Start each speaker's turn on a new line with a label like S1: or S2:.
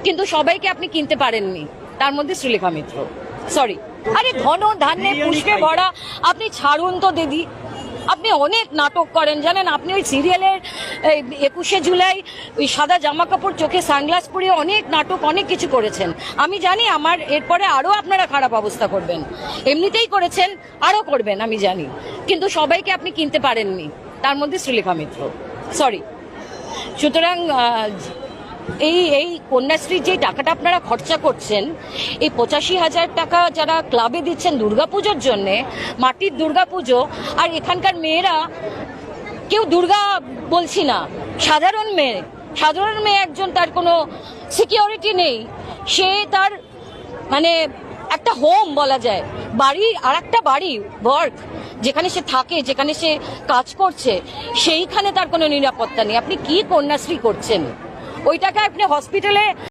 S1: কিন্তু সবাইকে আপনি কিনতে পারেননি, তার মধ্যে শ্রীলেখা মিত্র। সরি, আরে ঘন ধান্যে পুষ্পে ভরা, আপনি ছাড়ুন তো দিদি। আপনি অনেক নাটক করেন জানেন, আপনি ওই সিরিয়ালের 21শে জুলাই ওই সাদা জামা কাপড় চোখে সানগ্লাস পরিয়ে অনেক নাটক অনেক কিছু করেছেন। আমি জানি আমার এরপরে আরও আপনারা খারাপ অবস্থা করবেন, এমনিতেই করেছেন, আরও করবেন আমি জানি, কিন্তু সবাইকে আপনি কিনতে পারেননি, তার মধ্যে শ্রীলেখা মিত্র। সরি। সুতরাং এই কন্যাশ্রীর যে টাকাটা আপনারা খরচা করছেন, এই 85,000 টাকা যারা ক্লাবে দিচ্ছেন দুর্গাপুজোর জন্যে, মাটির দুর্গাপুজো, আর এখানকার মেয়েরা কেউ দুর্গা বলছি না, সাধারণ মেয়ে একজন, তার কোনো সিকিউরিটি নেই, সে তার মানে একটা হোম বলা যায়, বাড়ি আর একটা বাড়ি ওয়ার্ক, যেখানে সে থাকে, যেখানে সে কাজ করছে, সেইখানে তার কোনো নিরাপত্তা নেই। আপনি কি কন্যাশ্রী করছেন? ওই টাকা আপনি হসপিটালে